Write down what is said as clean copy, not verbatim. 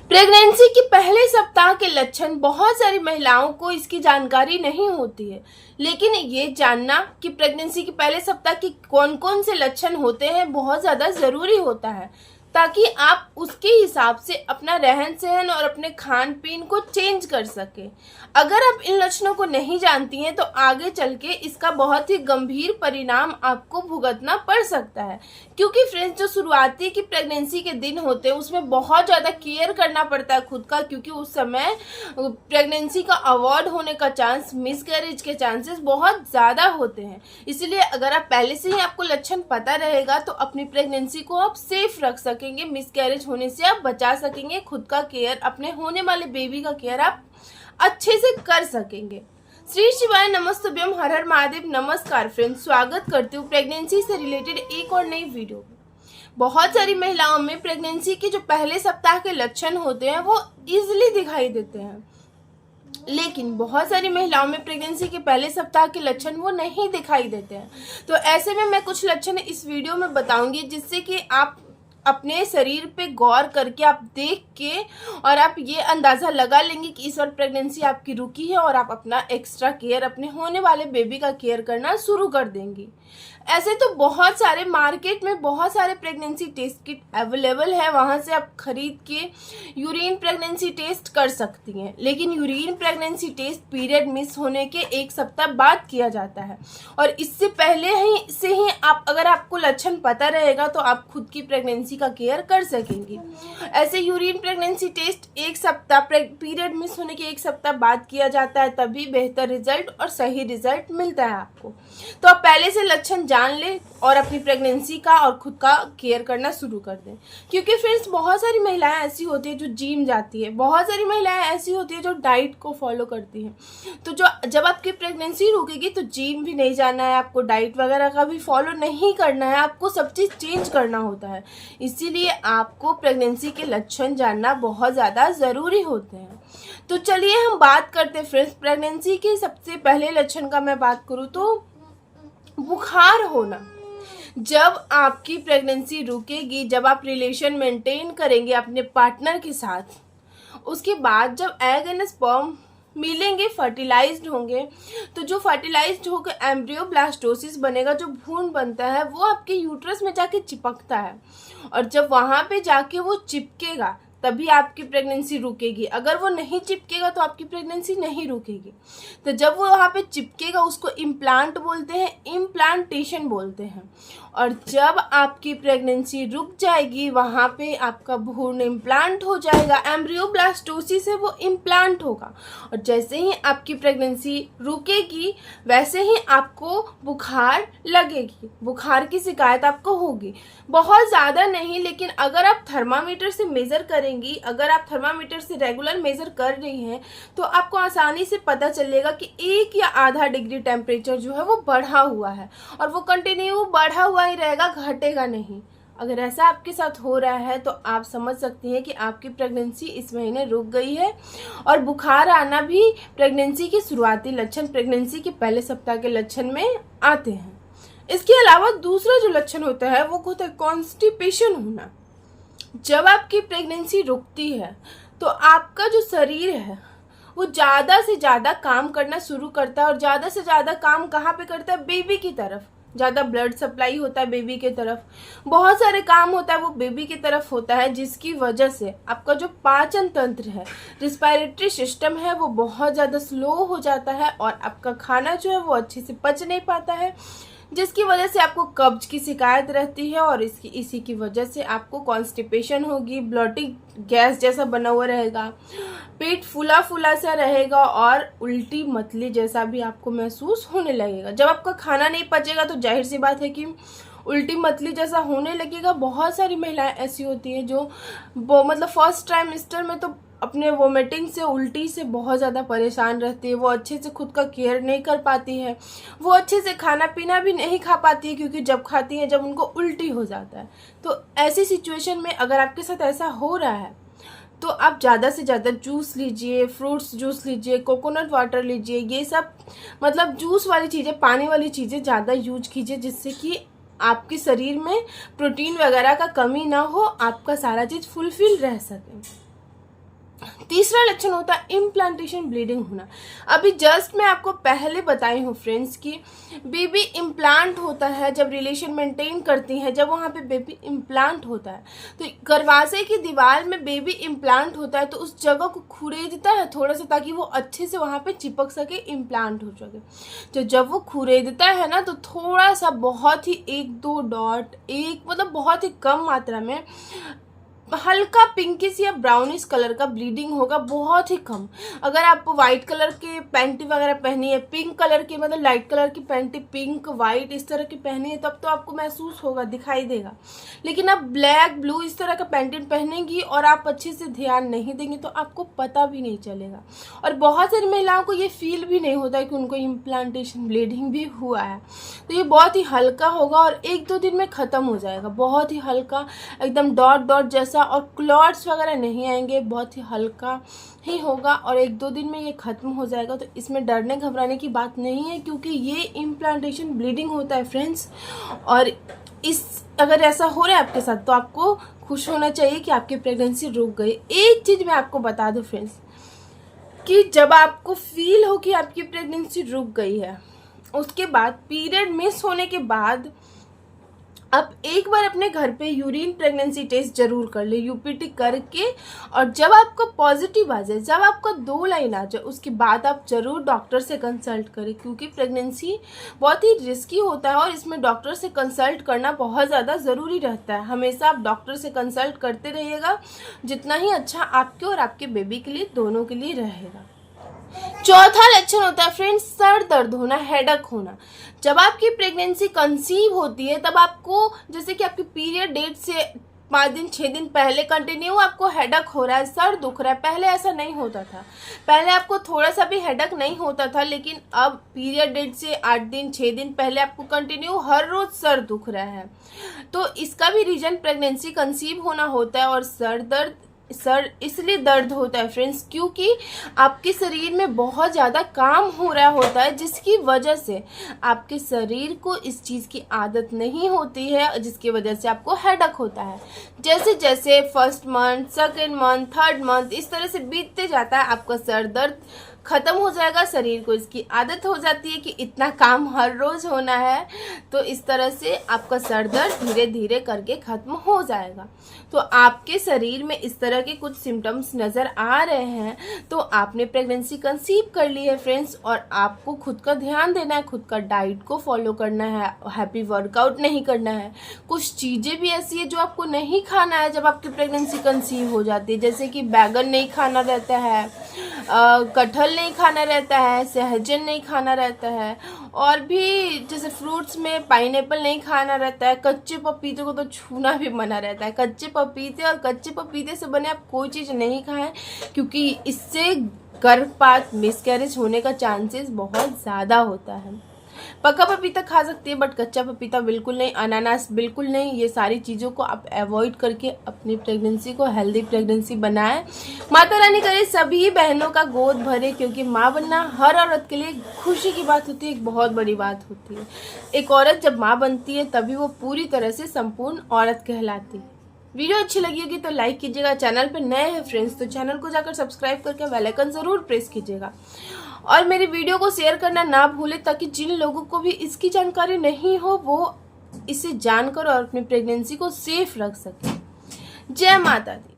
Pregnancy के पहले सप्ताह के लक्षण बहुत सारी महिलाओं को इसकी जानकारी नहीं होती है, लेकिन ये जानना कि प्रेगनेंसी के पहले सप्ताह की कौन कौन से लक्षण होते हैं बहुत ज़्यादा ज़रूरी होता है, ताकि आप उसके हिसाब से अपना रहन सहन और अपने खान पीन को चेंज कर सके। अगर आप इन लक्षणों को नहीं जानती हैं तो आगे चल के इसका बहुत ही गंभीर परिणाम आपको भुगतना पड़ सकता है, क्योंकि फ्रेंड्स जो शुरुआती की प्रेगनेंसी के दिन होते हैं उसमें बहुत ज़्यादा केयर करना पड़ता है खुद का, क्योंकि उस समय प्रेगनेंसी का अवॉर्ड होने का चांस, मिसकैरेज के चांसेस बहुत ज़्यादा होते हैं। इसलिए अगर आप पहले से ही आपको लक्षण पता रहेगा तो अपनी प्रेगनेंसी को आप सेफ रख सकेंगे, मिसकैरेज होने से आप बचा सकेंगे, खुद का केयर, अपने होने वाले बेबी का केयर आप अच्छे से कर सकेंगे। श्री शिवाय नमस्तुभ्यम, हर हर महादेव। नमस्कार फ्रेंड्स, स्वागत करती हूँ प्रेगनेंसी से रिलेटेड एक और नई वीडियो में। बहुत सारी महिलाओं में प्रेगनेंसी के जो पहले सप्ताह के लक्षण होते हैं वो इजीली दिखाई देते हैं, लेकिन बहुत सारी महिलाओं में प्रेगनेंसी के पहले सप्ताह के लक्षण वो नहीं दिखाई देते हैं। तो ऐसे में मैं कुछ लक्षण इस वीडियो में बताऊंगी, जिससे कि आप अपने शरीर पे गौर करके आप देख के और आप ये अंदाज़ा लगा लेंगे कि इस बार प्रेगनेंसी आपकी रुकी है और आप अपना एक्स्ट्रा केयर, अपने होने वाले बेबी का केयर करना शुरू कर देंगी। ऐसे तो बहुत सारे मार्केट में बहुत सारे प्रेगनेंसी टेस्ट किट अवेलेबल है, वहाँ से आप खरीद के यूरिन प्रेगनेंसी टेस्ट कर सकती हैं। लेकिन urine pregnancy test period miss होने के एक सप्ताह बाद किया जाता है, और इससे पहले ही आप, अगर आपको लक्षण पता रहेगा तो आप खुद की प्रेगनेंसी का केयर कर सकेंगी। ऐसे यूरिन प्रेगनेंसी टेस्ट एक सप्ताह, पीरियड मिस होने के एक सप्ताह बाद किया जाता है, तभी बेहतर रिजल्ट और सही रिजल्ट मिलता है आपको। तो आप पहले से लक्षण जान ले और अपनी प्रेगनेंसी का और खुद का केयर करना शुरू कर दें। क्योंकि फ्रेंड्स बहुत सारी महिलाएं ऐसी होती है जो जिम जाती है, बहुत सारी महिलाएं ऐसी होती है जो डाइट को फॉलो करती हैं। तो जब आपकी प्रेगनेंसी रुकेगी तो जिम भी नहीं जाना है आपको, डाइट वगैरह का भी फॉलो नहीं करना है, आपको सब चीज़ चेंज करना होता है। इसीलिए आपको प्रेगनेंसी के लक्षण जानना बहुत ज़्यादा ज़रूरी होते हैं। तो चलिए हम बात करते हैं फ्रेंड्स प्रेगनेंसी के सबसे पहले लक्षण का। मैं बात करूँ तो बुखार होना। जब आपकी प्रेगनेंसी रुकेगी, जब आप रिलेशन मेंटेन करेंगे अपने पार्टनर के साथ, उसके बाद जब एग एंड स्पर्म मिलेंगे, फर्टिलाइज्ड होंगे, तो जो फर्टिलाइज्ड होकर एम्ब्रियोब्लास्टोसिस बनेगा, जो भ्रूण बनता है वो आपके यूट्रस में जाके चिपकता है, और जब वहाँ पे जाके वो चिपकेगा तभी आपकी प्रेगनेंसी रुकेगी। अगर वो नहीं चिपकेगा तो आपकी प्रेगनेंसी नहीं रुकेगी। तो जब वो वहाँ पे चिपकेगा उसको इम्प्लांट बोलते हैं, इम्प्लांटेशन बोलते हैं। और जब आपकी प्रेगनेंसी रुक जाएगी वहाँ पे आपका भ्रूण इम्प्लांट हो जाएगा, एम्ब्रियोब्लास्टोसिस है वो इम्प्लांट होगा, और जैसे ही आपकी प्रेगनेंसी रुकेगी वैसे ही आपको बुखार लगेगी, बुखार की शिकायत आपको होगी। बहुत ज़्यादा नहीं, लेकिन अगर आप थर्मामीटर से मेज़र करेंगी, अगर आप थर्मामीटर से रेगुलर मेज़र कर रही हैं तो आपको आसानी से पता चलेगा कि 1 या आधा डिग्री टेम्परेचर जो है वो बढ़ा हुआ है, और वो कंटिन्यू बढ़ा हुआ ही रहेगा, घटेगा नहीं। अगर ऐसा आपके साथ हो रहा है तो आप समझ सकती हैं कि आपकी प्रेगनेंसी इस महीने रुक गई है। और बुखार आना भी प्रेगनेंसी के शुरुआती लक्षण, प्रेगनेंसी के पहले सप्ताह के लक्षण में आते हैं। इसके अलावा दूसरा जो लक्षण होता है वो होता है कॉन्स्टिपेशन होना। जब आपकी प्रेगनेंसी रुकती है तो आपका जो शरीर है वो ज़्यादा से ज़्यादा काम करना शुरू करता है, और ज़्यादा से ज़्यादा काम कहाँ पे करता है? बेबी की तरफ। ज़्यादा ब्लड सप्लाई होता है बेबी के तरफ, बहुत सारे काम होता है वो बेबी की तरफ होता है, जिसकी वजह से आपका जो पाचन तंत्र है, रिस्पायरेटरी सिस्टम है, वो बहुत ज़्यादा स्लो हो जाता है, और आपका खाना जो है वो अच्छे से पच नहीं पाता है, जिसकी वजह से आपको कब्ज की शिकायत रहती है, और इसी की वजह से आपको कॉन्स्टिपेशन होगी, ब्लॉटिंग गैस जैसा बना हुआ रहेगा, पेट फूला फूला सा रहेगा, और उल्टी मतली जैसा भी आपको महसूस होने लगेगा। जब आपका खाना नहीं पचेगा तो जाहिर सी बात है कि उल्टी मतली जैसा होने लगेगा। बहुत सारी महिलाएं ऐसी होती हैं जो मतलब फर्स्ट ट्राइमेस्टर में तो अपने वोमिटिंग से, उल्टी से बहुत ज़्यादा परेशान रहती है, वो अच्छे से खुद का केयर नहीं कर पाती है, वो अच्छे से खाना पीना भी नहीं खा पाती है, क्योंकि जब खाती है जब उनको उल्टी हो जाता है। तो ऐसी सिचुएशन में अगर आपके साथ ऐसा हो रहा है तो आप ज़्यादा से ज़्यादा जूस लीजिए, फ्रूट्स जूस लीजिए, कोकोनट वाटर लीजिए, ये सब मतलब जूस वाली चीज़ें, पानी वाली चीज़ें ज़्यादा यूज कीजिए, जिससे कि आपके शरीर में प्रोटीन वगैरह का कमी ना हो, आपका सारा चीज़ फुलफिल रह सके। तीसरा लक्षण होता है इम्प्लांटेशन ब्लीडिंग होना। अभी जस्ट मैं आपको पहले बताई हूँ फ्रेंड्स कि बेबी इम्प्लांट होता है जब रिलेशन मेंटेन करती है, जब वहाँ पे बेबी इम्प्लांट होता है तो दरवाजे की दीवार में बेबी इम्प्लांट होता है तो उस जगह को खुरेदता है थोड़ा सा, ताकि वो अच्छे से वहाँ पे चिपक सके, इम्प्लांट हो सके। तो जब वो खुरेदता है ना तो थोड़ा सा, बहुत ही 1-2 डॉट, एक मतलब बहुत ही कम मात्रा में हल्का पिंकिश या ब्राउनिश कलर का ब्लीडिंग होगा, बहुत ही कम। अगर आप वाइट कलर के पैंटी वगैरह पहनी है, पिंक कलर की मतलब लाइट कलर की पैंटी, पिंक वाइट इस तरह की पहनी है, तब तो आपको महसूस होगा, दिखाई देगा। लेकिन आप ब्लैक ब्लू इस तरह का पैंटी पहनेंगी और आप अच्छे से ध्यान नहीं देंगे तो आपको पता भी नहीं चलेगा। और बहुत सारी महिलाओं को ये फील भी नहीं होता है कि उनको इम्प्लांटेशन ब्लीडिंग भी हुआ है। तो ये बहुत ही हल्का होगा और 1-2 दिन में ख़त्म हो जाएगा, बहुत ही हल्का, एकदम डॉट डॉट जैसा, और क्लॉट्स वगैरह नहीं आएंगे, बहुत ही हल्का ही होगा और 1-2 दिन में ये ख़त्म हो जाएगा। तो इसमें डरने घबराने की बात नहीं है, क्योंकि ये इम्प्लांटेशन ब्लीडिंग होता है फ्रेंड्स। और अगर ऐसा हो रहा है आपके साथ तो आपको खुश होना चाहिए कि आपकी प्रेगनेंसी रुक गई। एक चीज़ मैं आपको बता दूं फ्रेंड्स कि जब आपको फील हो कि आपकी प्रेगनेंसी रुक गई है, उसके बाद पीरियड मिस होने के बाद आप एक बार अपने घर पे यूरिन प्रेगनेंसी टेस्ट जरूर कर ले, यूपीटी करके। और जब आपका पॉजिटिव आ जाए, जब आपका 2 लाइन आ जाए, उसके बाद आप जरूर डॉक्टर से कंसल्ट करें, क्योंकि प्रेगनेंसी बहुत ही रिस्की होता है और इसमें डॉक्टर से कंसल्ट करना बहुत ज़्यादा ज़रूरी रहता है। हमेशा आप डॉक्टर से कंसल्ट करते रहिएगा, जितना ही अच्छा आपके और आपके बेबी के लिए, दोनों के लिए रहेगा। चौथा लक्षण होता है फ्रेंड्स सर दर्द होना, हेडक होना। जब आपकी प्रेगनेंसी कंसीव होती है तब आपको, जैसे कि आपकी पीरियड डेट से 5 दिन 6 दिन पहले कंटिन्यू आपको हेडक हो रहा है, सर दुख रहा है। पहले ऐसा नहीं होता था, पहले आपको थोड़ा सा भी हेडक नहीं होता था, लेकिन अब पीरियड डेट से 8 दिन 6 दिन पहले आपको कंटिन्यू हर रोज सर दुख रहा है। तो इसका भी रीजन प्रेगनेंसी कंसीव होना होता है। और सर इसलिए दर्द होता है फ्रेंड्स, क्योंकि आपके शरीर में बहुत ज़्यादा काम हो रहा होता है, जिसकी वजह से आपके शरीर को इस चीज़ की आदत नहीं होती है, जिसकी वजह से आपको हेडक होता है। जैसे जैसे 1st month, 2nd month, 3rd month इस तरह से बीतते जाता है, आपका सर दर्द ख़त्म हो जाएगा। शरीर को इसकी आदत हो जाती है कि इतना काम हर रोज़ होना है, तो इस तरह से आपका सर दर्द धीरे धीरे करके ख़त्म हो जाएगा। तो आपके शरीर में इस तरह के कुछ सिम्टम्स नज़र आ रहे हैं तो आपने प्रेगनेंसी कंसीव कर ली है फ्रेंड्स। और आपको खुद का ध्यान देना है, खुद का डाइट को फॉलो करना है, हैप्पी वर्कआउट नहीं करना है। कुछ चीज़ें भी ऐसी है जो आपको नहीं खाना है जब आपकी प्रेगनेंसी कंसीव हो जाती है, जैसे कि बैगन नहीं खाना रहता है, कटहल नहीं खाना रहता है, सहजन नहीं खाना रहता है, और भी जैसे फ्रूट्स में पाइनएप्पल नहीं खाना रहता है। कच्चे पपीते को तो छूना भी मना रहता है। कच्चे पपीते और कच्चे पपीते से बने आप कोई चीज़ नहीं खाएं, क्योंकि इससे गर्भपात, मिसकैरेज होने का चांसेस बहुत ज़्यादा होता है। पका पपीता खा सकती है बट कच्चा पपीता बिल्कुल नहीं, अनानास बिल्कुल नहीं। ये सारी चीज़ों को आप अवॉइड करके अपनी प्रेगनेंसी को हेल्दी प्रेगनेंसी बनाएं। माता रानी करे सभी बहनों का गोद भरे, क्योंकि माँ बनना हर औरत के लिए खुशी की बात होती है, एक बहुत बड़ी बात होती है। एक औरत जब माँ बनती है तभी वो पूरी तरह से संपूर्ण औरत कहलाती है। वीडियो अच्छी लगी होगी तो लाइक कीजिएगा। चैनल पर नए हैं फ्रेंड्स तो चैनल को जाकर सब्सक्राइब करके बेल आइकन ज़रूर प्रेस कीजिएगा। और मेरी वीडियो को शेयर करना ना भूलें, ताकि जिन लोगों को भी इसकी जानकारी नहीं हो वो इसे जानकर और अपनी प्रेगनेंसी को सेफ रख सकें। जय माता दी।